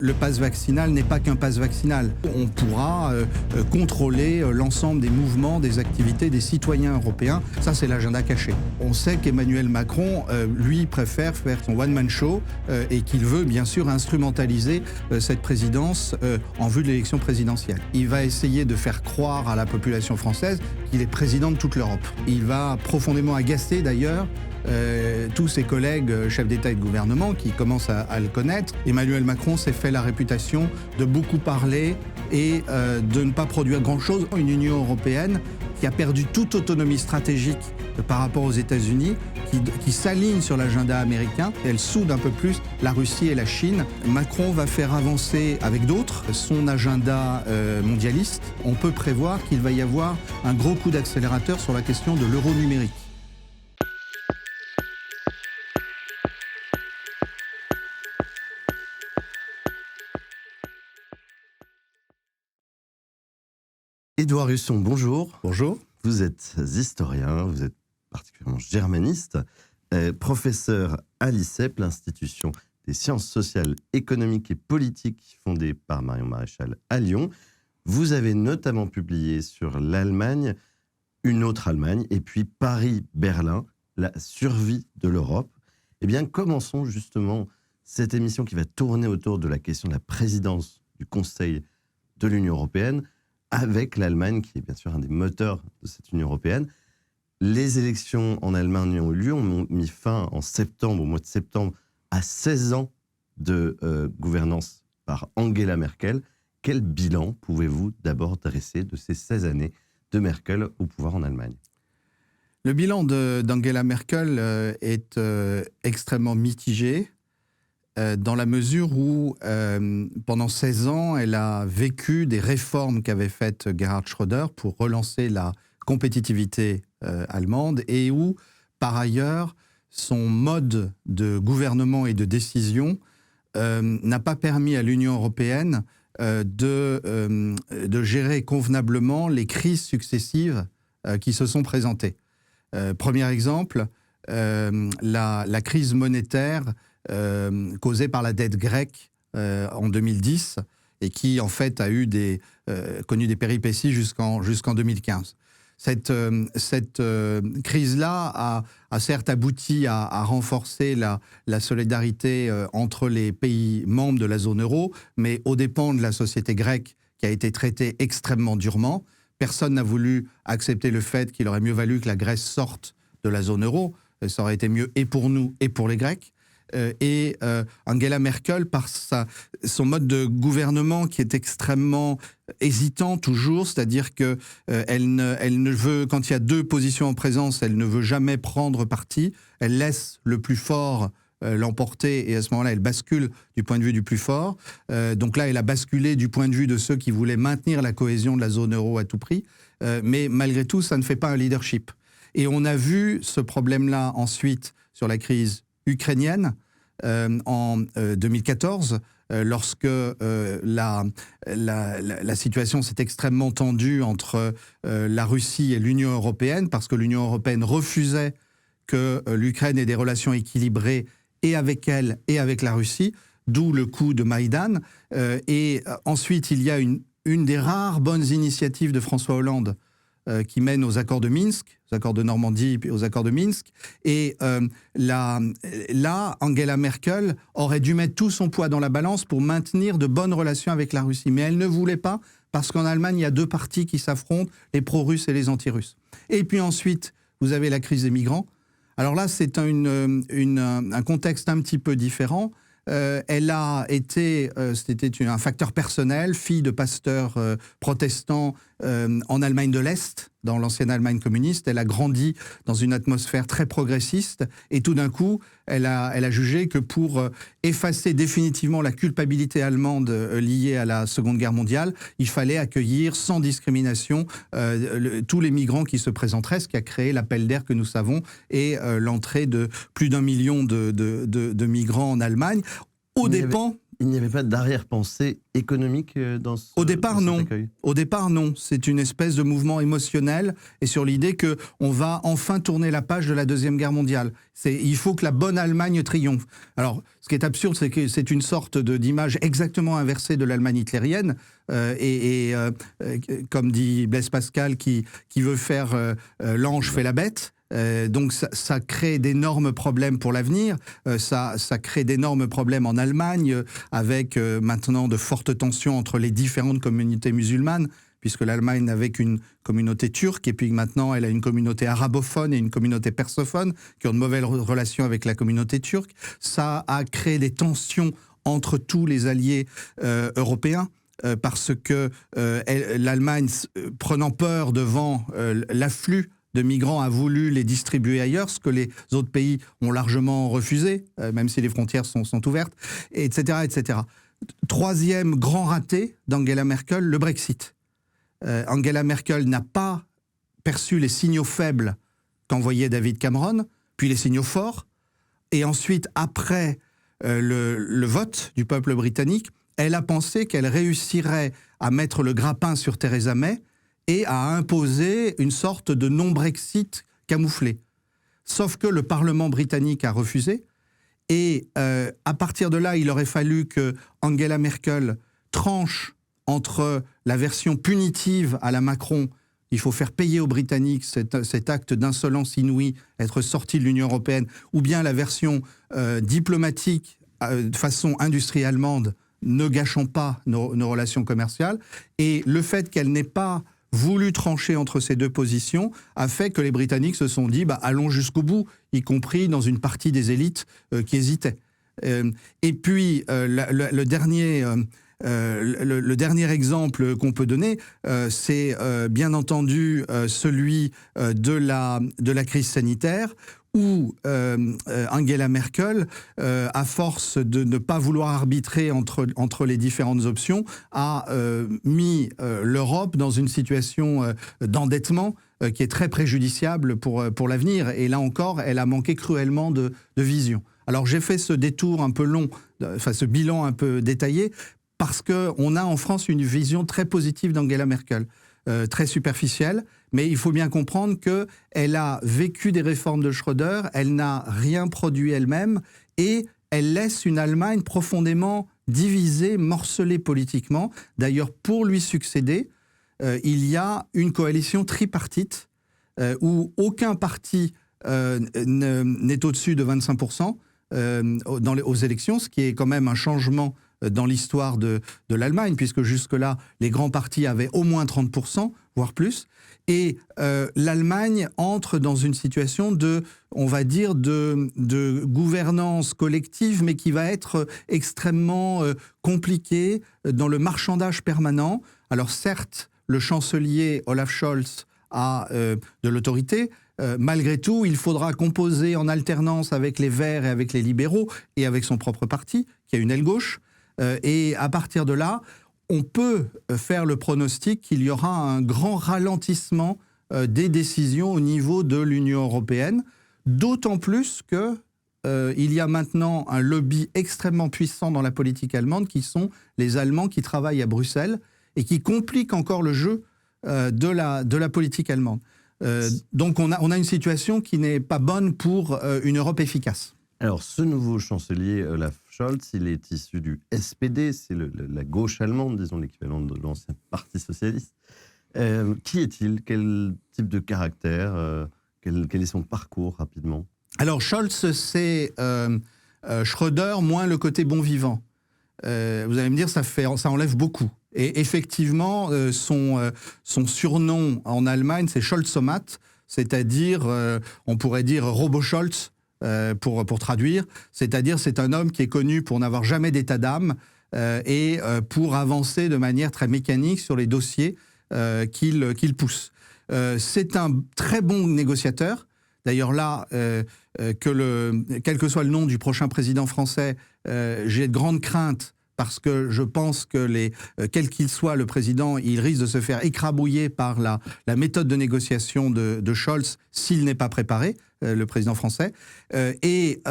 Le pass vaccinal n'est pas qu'un pass vaccinal. On pourra contrôler l'ensemble des mouvements, des activités des citoyens européens. Ça, c'est l'agenda caché. On sait qu'Emmanuel Macron, lui, préfère faire son one-man show et qu'il veut, bien sûr, instrumentaliser cette présidence en vue de l'élection présidentielle. Il va essayer de faire croire à la population française qu'il est président de toute l'Europe. Il va profondément agacer, d'ailleurs, tous ses collègues chefs d'État et de gouvernement qui commencent à le connaître. Emmanuel Macron s'est fait la réputation de beaucoup parler et de ne pas produire grand-chose. Une Union européenne qui a perdu toute autonomie stratégique par rapport aux États-Unis, qui s'aligne sur l'agenda américain. Elle soude un peu plus la Russie et la Chine. Macron va faire avancer avec d'autres son agenda mondialiste. On peut prévoir qu'il va y avoir un gros coup d'accélérateur sur la question de l'euro numérique. Édouard Husson, bonjour. Bonjour. Vous êtes historien, vous êtes particulièrement germaniste, professeur à l'ICEP, l'institution des sciences sociales, économiques et politiques fondée par Marion Maréchal à Lyon. Vous avez notamment publié sur l'Allemagne, une autre Allemagne, et puis Paris-Berlin, la survie de l'Europe. Eh bien, commençons justement cette émission qui va tourner autour de la question de la présidence du Conseil de l'Union européenne, avec l'Allemagne, qui est bien sûr un des moteurs de cette Union européenne. Les élections en Allemagne ont eu lieu, ont mis fin en septembre, au mois de septembre, à 16 ans de gouvernance par Angela Merkel. Quel bilan pouvez-vous d'abord dresser de ces 16 années de Merkel au pouvoir en Allemagne ? Le bilan d'Angela Merkel est extrêmement mitigé. Dans la mesure où, pendant 16 ans, elle a vécu des réformes qu'avait faites Gerhard Schröder pour relancer la compétitivité allemande et où, par ailleurs, son mode de gouvernement et de décision n'a pas permis à l'Union européenne de gérer convenablement les crises successives qui se sont présentées. Premier exemple, la crise monétaire causée par la dette grecque en 2010 et qui en fait a connu des péripéties jusqu'en 2015. Cette crise-là a certes abouti à renforcer la solidarité entre les pays membres de la zone euro, mais aux dépens de la société grecque qui a été traitée extrêmement durement. Personne n'a voulu accepter le fait qu'il aurait mieux valu que la Grèce sorte de la zone euro. Ça aurait été mieux et pour nous et pour les Grecs. Et Angela Merkel, par son mode de gouvernement qui est extrêmement hésitant toujours, c'est-à-dire que elle ne veut, quand il y a deux positions en présence, elle ne veut jamais prendre parti, elle laisse le plus fort l'emporter et à ce moment-là, elle bascule du point de vue du plus fort. Donc là, elle a basculé du point de vue de ceux qui voulaient maintenir la cohésion de la zone euro à tout prix, mais malgré tout, ça ne fait pas un leadership. Et on a vu ce problème-là ensuite sur la crise ukrainienne en 2014, lorsque la situation s'est extrêmement tendue entre la Russie et l'Union européenne, parce que l'Union européenne refusait que l'Ukraine ait des relations équilibrées et avec elle et avec la Russie, d'où le coup de Maïdan. Et ensuite, il y a une des rares bonnes initiatives de François Hollande qui mène aux accords de Minsk, aux accords de Normandie et aux accords de Minsk. Et là, Angela Merkel aurait dû mettre tout son poids dans la balance pour maintenir de bonnes relations avec la Russie. Mais elle ne voulait pas, parce qu'en Allemagne, il y a deux partis qui s'affrontent, les pro-russes et les anti-russes. Et puis ensuite, vous avez la crise des migrants. Alors là, c'est un contexte un petit peu différent. Elle a été, c'était un facteur personnel, fille de pasteurs protestants en Allemagne de l'Est, dans l'ancienne Allemagne communiste. Elle a grandi dans une atmosphère très progressiste et tout d'un coup, elle a jugé que pour effacer définitivement la culpabilité allemande liée à la Seconde Guerre mondiale, il fallait accueillir sans discrimination tous les migrants qui se présenteraient, ce qui a créé l'appel d'air que nous savons et l'entrée de plus d'1 million de migrants en Allemagne, aux dépens il n'y avait pas d'arrière-pensée économique dans ce Au départ, dans cet non. accueil? Au départ, non. C'est une espèce de mouvement émotionnel et sur l'idée qu'on va enfin tourner la page de la Deuxième Guerre mondiale. Il faut que la bonne Allemagne triomphe. Alors, ce qui est absurde, c'est que c'est une sorte d'image exactement inversée de l'Allemagne hitlérienne. Comme dit Blaise Pascal, qui veut faire l'ange fait la bête. Donc ça crée d'énormes problèmes pour l'avenir, ça crée d'énormes problèmes en Allemagne, avec maintenant de fortes tensions entre les différentes communautés musulmanes, puisque l'Allemagne n'avait qu'une communauté turque, et puis maintenant elle a une communauté arabophone et une communauté persophone, qui ont de mauvaises relations avec la communauté turque. Ça a créé des tensions entre tous les alliés européens, parce que l'Allemagne, prenant peur devant l'afflux de migrants, a voulu les distribuer ailleurs, ce que les autres pays ont largement refusé, même si les frontières sont ouvertes, etc., etc. Troisième grand raté d'Angela Merkel, le Brexit. Angela Merkel n'a pas perçu les signaux faibles qu'envoyait David Cameron, puis les signaux forts, et ensuite, après le vote du peuple britannique, elle a pensé qu'elle réussirait à mettre le grappin sur Theresa May et à imposer une sorte de non-Brexit camouflé. Sauf que le Parlement britannique a refusé, et à partir de là, il aurait fallu que Angela Merkel tranche entre la version punitive à la Macron, il faut faire payer aux Britanniques cet acte d'insolence inouïe, être sorti de l'Union européenne, ou bien la version diplomatique de façon industrie allemande, ne gâchons pas nos relations commerciales. Et le fait qu'elle n'ait pas voulu trancher entre ces deux positions a fait que les Britanniques se sont dit allons jusqu'au bout, y compris dans une partie des élites qui hésitaient. Et puis le dernier exemple qu'on peut donner, c'est bien entendu celui de la crise sanitaire, où Angela Merkel, à force de ne pas vouloir arbitrer entre les différentes options, a mis l'Europe dans une situation d'endettement qui est très préjudiciable pour l'avenir. Et là encore, elle a manqué cruellement de vision. Alors j'ai fait ce détour un peu long, ce bilan un peu détaillé, parce qu'on a en France une vision très positive d'Angela Merkel, très superficielle, mais il faut bien comprendre qu'elle a vécu des réformes de Schröder, elle n'a rien produit elle-même, et elle laisse une Allemagne profondément divisée, morcelée politiquement. D'ailleurs, pour lui succéder, il y a une coalition tripartite où aucun parti n'est au-dessus de 25% aux élections, ce qui est quand même un changement dans l'histoire de l'Allemagne, puisque jusque-là, les grands partis avaient au moins 30%, voire plus. Et l'Allemagne entre dans une situation on va dire, de gouvernance collective, mais qui va être extrêmement compliquée dans le marchandage permanent. Alors certes, le chancelier Olaf Scholz a de l'autorité. Malgré tout, il faudra composer en alternance avec les Verts et avec les libéraux, et avec son propre parti, qui a une aile gauche. Et à partir de là, on peut faire le pronostic qu'il y aura un grand ralentissement des décisions au niveau de l'Union européenne, d'autant plus qu'il y a maintenant un lobby extrêmement puissant dans la politique allemande, qui sont les Allemands qui travaillent à Bruxelles et qui compliquent encore le jeu de la politique allemande. Donc on a une situation qui n'est pas bonne pour une Europe efficace. Alors, ce nouveau chancelier, Olaf Scholz, il est issu du SPD, c'est la gauche allemande, disons l'équivalent de l'ancien Parti socialiste. Qui est-il? Quel type de caractère? Quel est son parcours, rapidement? Alors, Scholz, c'est Schröder moins le côté bon vivant. Vous allez me dire, ça enlève beaucoup. Et effectivement, son surnom en Allemagne, c'est Scholzomat, c'est-à-dire, on pourrait dire Robo-Scholz, pour traduire, c'est-à-dire c'est un homme qui est connu pour n'avoir jamais d'état d'âme et pour avancer de manière très mécanique sur les dossiers qu'il pousse. C'est un très bon négociateur. D'ailleurs là, quel que soit le nom du prochain président français, j'ai de grandes craintes, parce que je pense que quel qu'il soit le président, il risque de se faire écrabouiller par la méthode de négociation de Scholz s'il n'est pas préparé. le président français. Et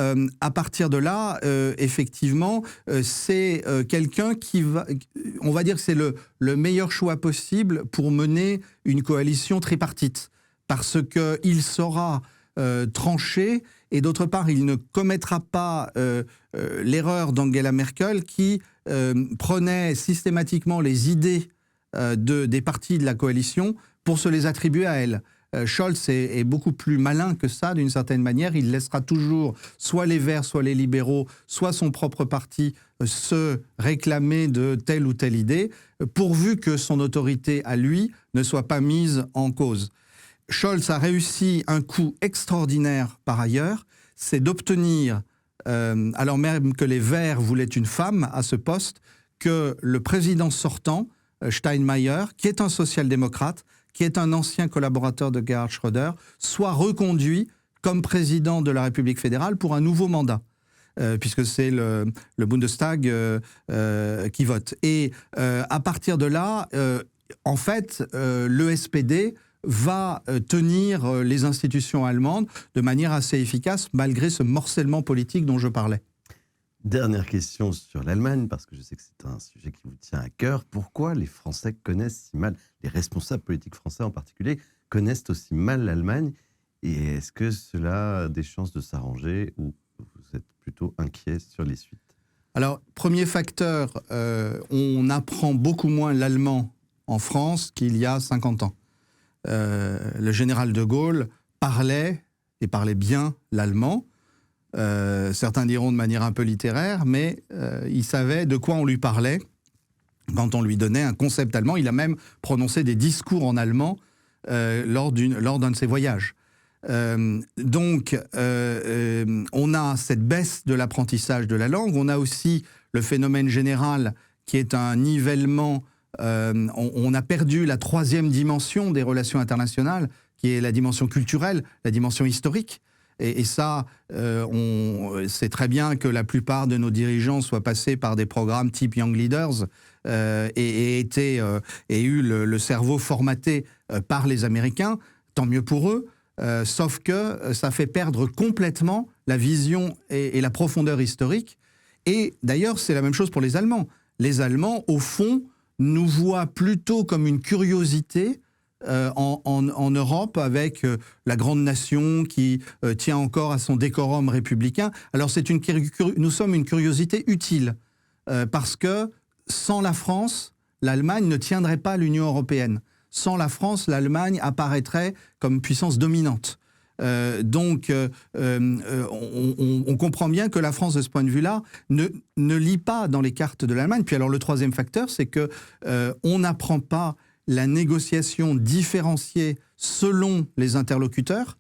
à partir de là, effectivement, c'est quelqu'un qui va... On va dire que c'est le meilleur choix possible pour mener une coalition tripartite. Parce qu'il saura trancher, et d'autre part, il ne commettra pas l'erreur d'Angela Merkel qui prenait systématiquement les idées des partis de la coalition pour se les attribuer à elle. Scholz est beaucoup plus malin que ça, d'une certaine manière. Il laissera toujours soit les Verts, soit les libéraux, soit son propre parti se réclamer de telle ou telle idée, pourvu que son autorité à lui ne soit pas mise en cause. Scholz a réussi un coup extraordinaire par ailleurs, c'est d'obtenir, alors même que les Verts voulaient une femme à ce poste, que le président sortant, Steinmeier, qui est un social-démocrate, qui est un ancien collaborateur de Gerhard Schröder, soit reconduit comme président de la République fédérale pour un nouveau mandat, puisque c'est le Bundestag qui vote. Et à partir de là, en fait, le SPD va tenir les institutions allemandes de manière assez efficace, malgré ce morcellement politique dont je parlais. Dernière question sur l'Allemagne, parce que je sais que c'est un sujet qui vous tient à cœur. Pourquoi les Français connaissent si mal, les responsables politiques français en particulier, connaissent aussi mal l'Allemagne? Et est-ce que cela a des chances de s'arranger, ou vous êtes plutôt inquiet sur les suites? Alors, premier facteur, on apprend beaucoup moins l'allemand en France qu'il y a 50 ans. Le général de Gaulle parlait, et parlait bien l'allemand. Certains diront de manière un peu littéraire, mais il savait de quoi on lui parlait quand on lui donnait un concept allemand. Il a même prononcé des discours en allemand lors d'un de ses voyages. Donc, on a cette baisse de l'apprentissage de la langue. On a aussi le phénomène général qui est un nivellement. On a perdu la troisième dimension des relations internationales, qui est la dimension culturelle, la dimension historique. Et ça, on sait très bien que la plupart de nos dirigeants soient passés par des programmes type Young Leaders et aient eu le cerveau formaté par les Américains. Tant mieux pour eux, sauf que ça fait perdre complètement la vision et la profondeur historique. Et d'ailleurs, c'est la même chose pour les Allemands. Les Allemands, au fond, nous voient plutôt comme une curiosité en Europe, avec la grande nation qui tient encore à son décorum républicain. Alors nous sommes une curiosité utile, parce que sans la France, l'Allemagne ne tiendrait pas l'Union européenne. Sans la France, l'Allemagne apparaîtrait comme puissance dominante. Donc, on comprend bien que la France, de ce point de vue-là, ne lit pas dans les cartes de l'Allemagne. Puis alors, le troisième facteur, c'est que on n'apprend pas la négociation différenciée selon les interlocuteurs,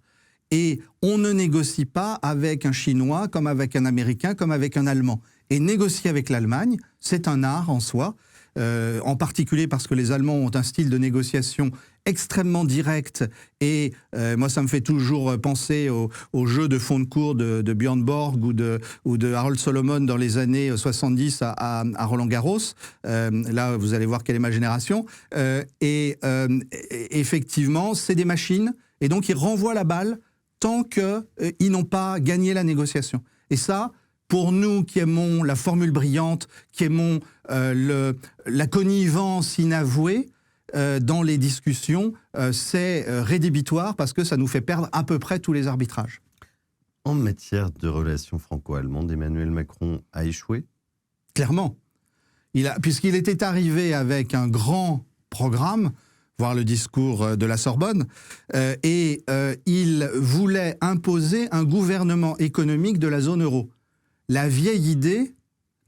et on ne négocie pas avec un Chinois, comme avec un Américain, comme avec un Allemand. Et négocier avec l'Allemagne, c'est un art en soi, en particulier parce que les Allemands ont un style de négociation extrêmement direct, et moi ça me fait toujours penser au jeu de fond de cours de Björn Borg ou de Harold Solomon dans les années 70 à Roland-Garros. Là, vous allez voir quelle est ma génération. Effectivement, c'est des machines, et donc ils renvoient la balle tant qu'ils n'ont pas gagné la négociation. Et ça, pour nous qui aimons la formule brillante, qui aimons la connivence inavouée, dans les discussions, c'est rédhibitoire, parce que ça nous fait perdre à peu près tous les arbitrages. En matière de relations franco-allemandes, Emmanuel Macron a échoué? Clairement. Puisqu'il était arrivé avec un grand programme, voire le discours de la Sorbonne, et il voulait imposer un gouvernement économique de la zone euro. La vieille idée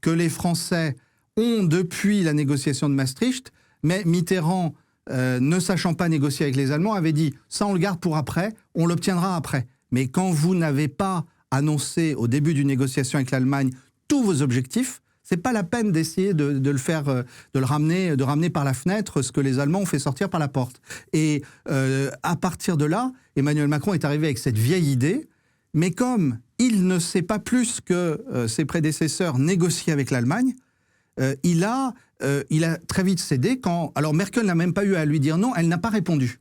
que les Français ont depuis la négociation de Maastricht. Mais Mitterrand, ne sachant pas négocier avec les Allemands, avait dit « ça on le garde pour après, on l'obtiendra après ». Mais quand vous n'avez pas annoncé au début d'une négociation avec l'Allemagne tous vos objectifs, c'est pas la peine d'essayer de ramener par la fenêtre ce que les Allemands ont fait sortir par la porte. Et à partir de là, Emmanuel Macron est arrivé avec cette vieille idée, mais comme il ne sait pas plus que ses prédécesseurs négocier avec l'Allemagne, il a très vite cédé alors Merkel n'a même pas eu à lui dire non, elle n'a pas répondu.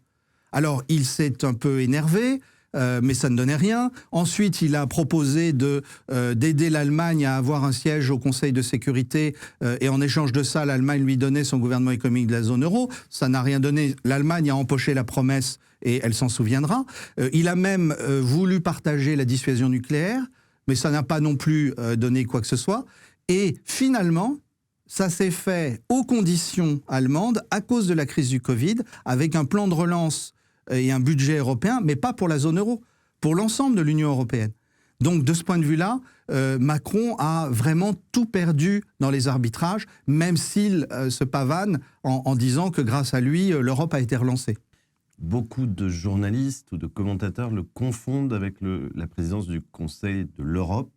Alors il s'est un peu énervé, mais ça ne donnait rien. Ensuite, il a proposé d'aider l'Allemagne à avoir un siège au Conseil de sécurité, et en échange de ça, l'Allemagne lui donnait son gouvernement économique de la zone euro. Ça n'a rien donné. L'Allemagne a empoché la promesse, et elle s'en souviendra. Il a même voulu partager la dissuasion nucléaire, mais ça n'a pas non plus donné quoi que ce soit. Et finalement, ça s'est fait aux conditions allemandes, à cause de la crise du Covid, avec un plan de relance et un budget européen, mais pas pour la zone euro, pour l'ensemble de l'Union européenne. Donc, de ce point de vue-là, Macron a vraiment tout perdu dans les arbitrages, même s'il se pavane en disant que grâce à lui, l'Europe a été relancée. Beaucoup de journalistes ou de commentateurs le confondent avec la présidence du Conseil de l'Europe.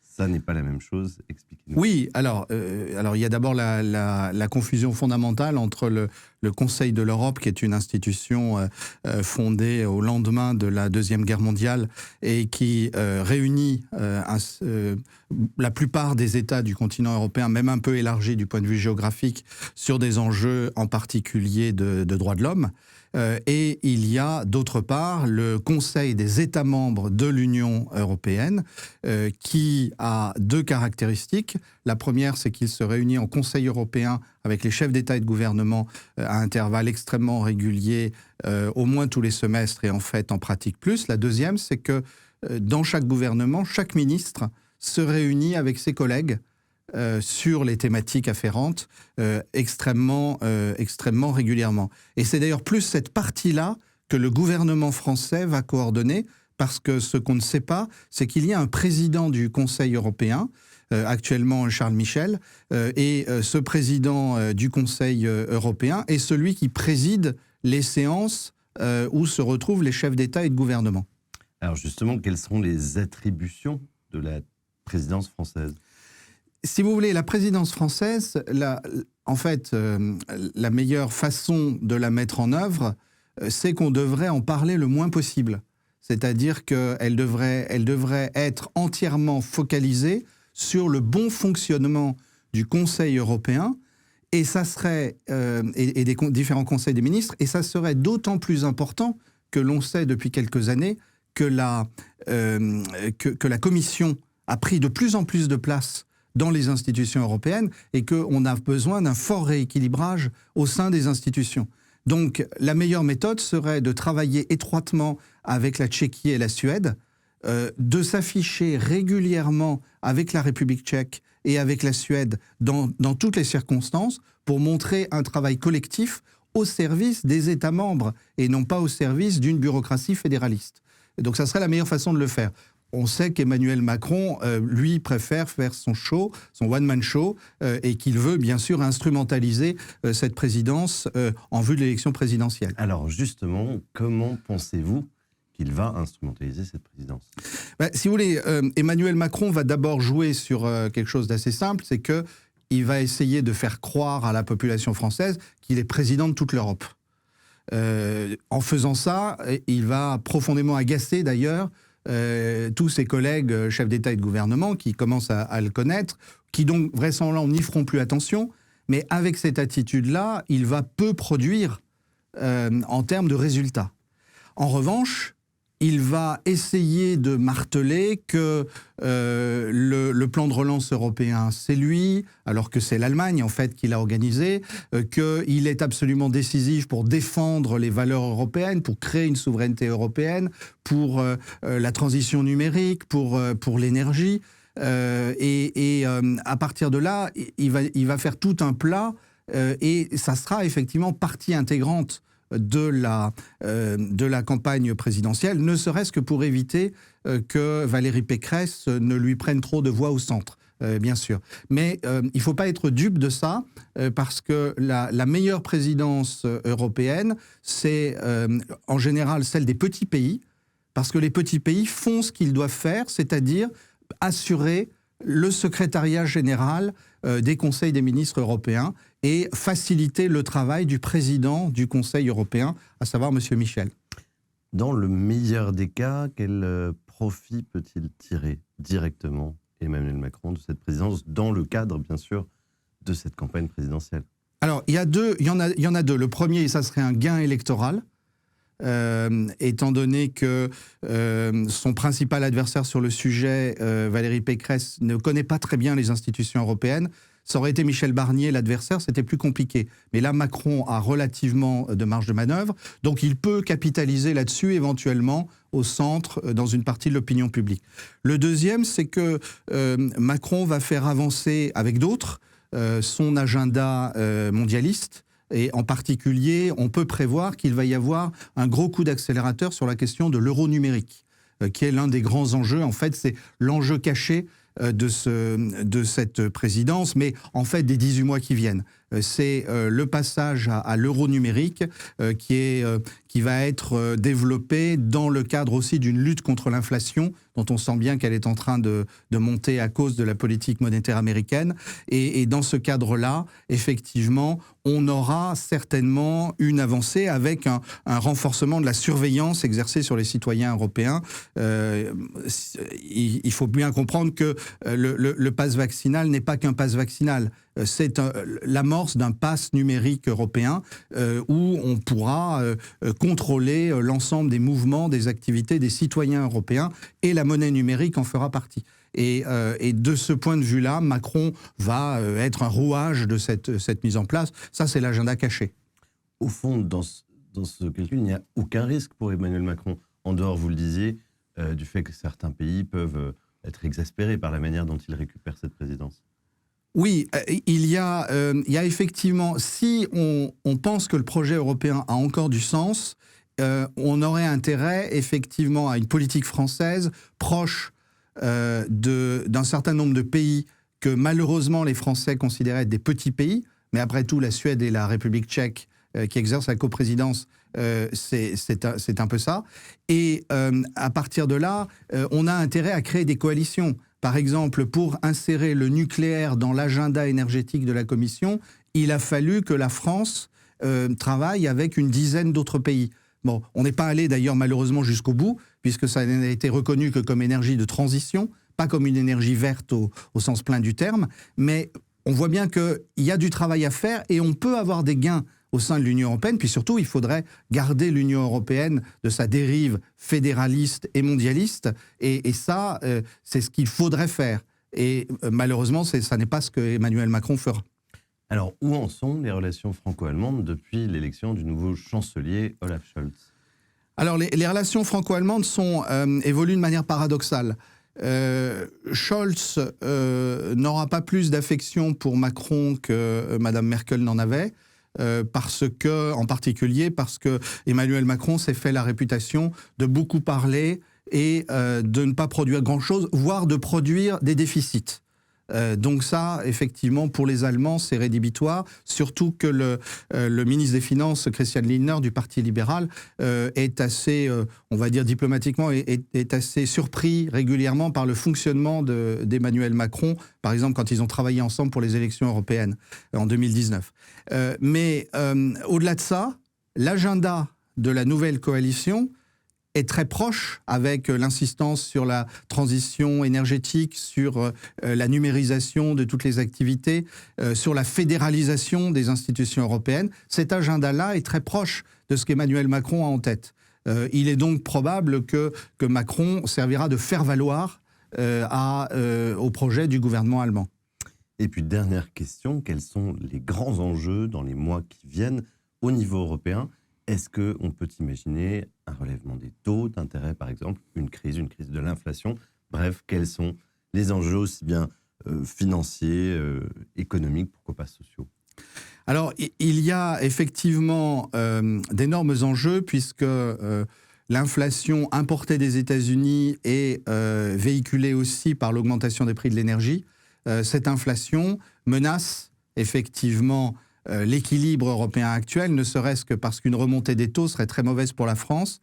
Ça n'est pas la même chose, expliquez-nous. Oui, alors il y a d'abord la confusion fondamentale entre le Conseil de l'Europe, qui est une institution fondée au lendemain de la Deuxième Guerre mondiale et qui réunit la plupart des États du continent européen, même un peu élargi du point de vue géographique, sur des enjeux en particulier de droits de l'homme. Et il y a d'autre part le Conseil des États membres de l'Union européenne qui a deux caractéristiques. La première, c'est qu'il se réunit en Conseil européen avec les chefs d'État et de gouvernement à intervalles extrêmement réguliers, au moins tous les semestres et en fait en pratique plus. La deuxième, c'est que dans chaque gouvernement, chaque ministre se réunit avec ses collègues sur les thématiques afférentes extrêmement régulièrement. Et c'est d'ailleurs plus cette partie-là que le gouvernement français va coordonner, parce que ce qu'on ne sait pas, c'est qu'il y a un président du Conseil européen, actuellement Charles Michel, et ce président du Conseil européen est celui qui préside les séances où se retrouvent les chefs d'État et de gouvernement. Alors justement, quelles seront les attributions de la présidence française ? Si vous voulez, la présidence française, en fait, la meilleure façon de la mettre en œuvre, c'est qu'on devrait en parler le moins possible. C'est-à-dire qu'elle devrait être entièrement focalisée sur le bon fonctionnement du Conseil européen, et ça serait, et des différents conseils des ministres, et ça serait d'autant plus important que l'on sait depuis quelques années que la Commission a pris de plus en plus de place dans les institutions européennes et qu'on a besoin d'un fort rééquilibrage au sein des institutions. Donc, la meilleure méthode serait de travailler étroitement avec la Tchéquie et la Suède, de s'afficher régulièrement avec la République tchèque et avec la Suède dans toutes les circonstances pour montrer un travail collectif au service des États membres et non pas au service d'une bureaucratie fédéraliste. Et donc, ça serait la meilleure façon de le faire. On sait qu'Emmanuel Macron, lui, préfère faire son show, son one-man show, et qu'il veut bien sûr instrumentaliser cette présidence en vue de l'élection présidentielle. Alors justement, comment pensez-vous qu'il va instrumentaliser cette présidence ? Si vous voulez, Emmanuel Macron va d'abord jouer sur quelque chose d'assez simple, c'est qu'il va essayer de faire croire à la population française qu'il est président de toute l'Europe. En faisant ça, il va profondément agacer d'ailleurs tous ses collègues chefs d'État et de gouvernement qui commencent à le connaître, qui donc vraisemblablement n'y feront plus attention, mais avec cette attitude-là, il va peu produire en termes de résultats. En revanche, il va essayer de marteler que le plan de relance européen, c'est lui, alors que c'est l'Allemagne en fait qui l'a organisé, qu'il est absolument décisif pour défendre les valeurs européennes, pour créer une souveraineté européenne, pour la transition numérique, pour l'énergie. À partir de là, il va faire tout un plat et ça sera effectivement partie intégrante de la campagne présidentielle, ne serait-ce que pour éviter que Valérie Pécresse ne lui prenne trop de voix au centre, bien sûr. Mais il ne faut pas être dupe de ça, parce que la meilleure présidence européenne, c'est en général celle des petits pays, parce que les petits pays font ce qu'ils doivent faire, c'est-à-dire assurer le secrétariat général des conseils des ministres européens et faciliter le travail du président du Conseil européen, à savoir M. Michel. Dans le meilleur des cas, quel profit peut-il tirer directement, Emmanuel Macron, de cette présidence, dans le cadre, bien sûr, de cette campagne présidentielle ? Alors, il y en a deux. Le premier, ça serait un gain électoral. étant donné que son principal adversaire sur le sujet, Valérie Pécresse, ne connaît pas très bien les institutions européennes. Ça aurait été Michel Barnier l'adversaire, c'était plus compliqué. Mais là, Macron a relativement de marge de manœuvre, donc il peut capitaliser là-dessus éventuellement au centre, dans une partie de l'opinion publique. Le deuxième, c'est que Macron va faire avancer avec d'autres son agenda mondialiste. Et en particulier, on peut prévoir qu'il va y avoir un gros coup d'accélérateur sur la question de l'euro numérique, qui est l'un des grands enjeux. En fait, c'est l'enjeu caché de cette présidence, mais en fait des 18 mois qui viennent. C'est le passage à l'euro numérique qui va être développé dans le cadre aussi d'une lutte contre l'inflation, dont on sent bien qu'elle est en train de monter à cause de la politique monétaire américaine. Et dans ce cadre-là, effectivement, on aura certainement une avancée avec un renforcement de la surveillance exercée sur les citoyens européens. Il faut bien comprendre que le pass vaccinal n'est pas qu'un pass vaccinal. C'est l'amorce d'un pass numérique européen où on pourra contrôler l'ensemble des mouvements, des activités des citoyens européens, et la monnaie numérique en fera partie. Et de ce point de vue-là, Macron va être un rouage de cette mise en place. Ça, c'est l'agenda caché. Au fond, dans ce calcul, il n'y a aucun risque pour Emmanuel Macron. En dehors, vous le disiez, du fait que certains pays peuvent être exaspérés par la manière dont il récupère cette présidence. Oui, il y a effectivement, si on pense que le projet européen a encore du sens, on aurait intérêt effectivement à une politique française proche d'un certain nombre de pays que malheureusement les Français considéraient être des petits pays, mais après tout la Suède et la République tchèque qui exercent la coprésidence, c'est un peu ça. Et à partir de là, on a intérêt à créer des coalitions. Par exemple, pour insérer le nucléaire dans l'agenda énergétique de la Commission, il a fallu que la France travaille avec une dizaine d'autres pays. Bon, on n'est pas allé d'ailleurs malheureusement jusqu'au bout, puisque ça n'a été reconnu que comme énergie de transition, pas comme une énergie verte au sens plein du terme, mais on voit bien qu'il y a du travail à faire et on peut avoir des gains au sein de l'Union européenne, puis surtout, il faudrait garder l'Union européenne de sa dérive fédéraliste et mondialiste, et ça, c'est ce qu'il faudrait faire. Et malheureusement, ça n'est pas ce que Emmanuel Macron fera. Alors, où en sont les relations franco-allemandes depuis l'élection du nouveau chancelier Olaf Scholz ? Alors, les relations franco-allemandes évoluent de manière paradoxale. Scholz n'aura pas plus d'affection pour Macron que Madame Merkel n'en avait. En particulier parce que Emmanuel Macron s'est fait la réputation de beaucoup parler et de ne pas produire grand-chose, voire de produire des déficits. Donc ça, effectivement, pour les Allemands, c'est rédhibitoire, surtout que le ministre des Finances, Christian Lindner, du Parti libéral, est assez, on va dire diplomatiquement, est assez surpris régulièrement par le fonctionnement d'Emmanuel Macron, par exemple quand ils ont travaillé ensemble pour les élections européennes en 2019. Mais au-delà de ça, l'agenda de la nouvelle coalition est très proche, avec l'insistance sur la transition énergétique, sur la numérisation de toutes les activités, sur la fédéralisation des institutions européennes. Cet agenda-là est très proche de ce qu'Emmanuel Macron a en tête. Il est donc probable que Macron servira de faire-valoir au projet du gouvernement allemand. Et puis, dernière question, quels sont les grands enjeux dans les mois qui viennent au niveau européen ? Est-ce qu'on peut imaginer un relèvement des taux d'intérêt, par exemple, une crise de l'inflation ? Bref, quels sont les enjeux aussi bien financiers, économiques, pourquoi pas sociaux ? Alors, il y a effectivement d'énormes enjeux puisque l'inflation importée des États-Unis est véhiculée aussi par l'augmentation des prix de l'énergie. Cette inflation menace effectivement l'équilibre européen actuel, ne serait-ce que parce qu'une remontée des taux serait très mauvaise pour la France.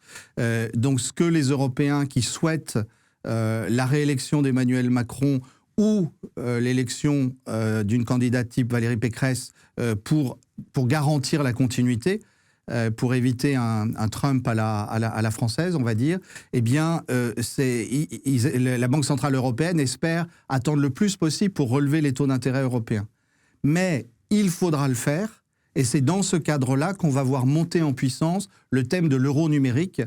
Donc ce que les Européens qui souhaitent la réélection d'Emmanuel Macron ou l'élection d'une candidate type Valérie Pécresse pour garantir la continuité, pour éviter un Trump à la française, on va dire, eh bien, la Banque Centrale Européenne espère attendre le plus possible pour relever les taux d'intérêt européens. Mais il faudra le faire, Et c'est dans ce cadre-là qu'on va voir monter en puissance le thème de l'euro numérique,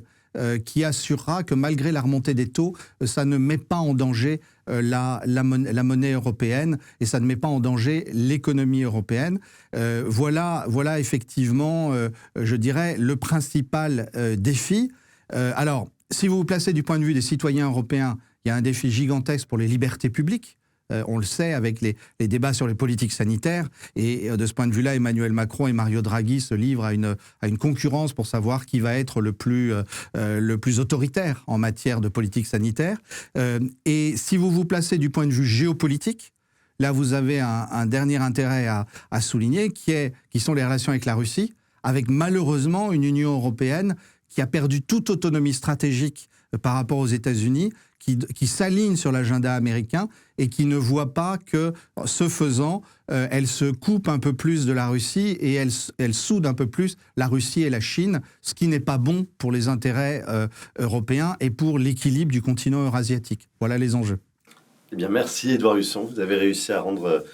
qui assurera que malgré la remontée des taux, ça ne met pas en danger la monnaie européenne et ça ne met pas en danger l'économie européenne. Voilà effectivement, je dirais, le principal défi. Alors, si vous vous placez du point de vue des citoyens européens, il y a un défi gigantesque pour les libertés publiques. On le sait avec les débats sur les politiques sanitaires. Et de ce point de vue-là, Emmanuel Macron et Mario Draghi se livrent à une concurrence pour savoir qui va être le plus autoritaire en matière de politique sanitaire. Et si vous vous placez du point de vue géopolitique, là, vous avez un dernier intérêt à souligner, qui sont les relations avec la Russie, avec malheureusement une Union européenne qui a perdu toute autonomie stratégique par rapport aux États-Unis, qui s'aligne sur l'agenda américain et qui ne voit pas que, ce faisant, elle se coupe un peu plus de la Russie et elle soude un peu plus la Russie et la Chine, ce qui n'est pas bon pour les intérêts européens et pour l'équilibre du continent eurasiatique. Voilà les enjeux. Eh bien, merci Édouard Husson. Vous avez réussi à rendre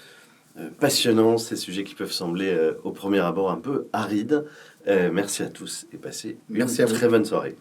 passionnants ces sujets qui peuvent sembler au premier abord un peu arides. Merci à tous et passez une très bonne soirée.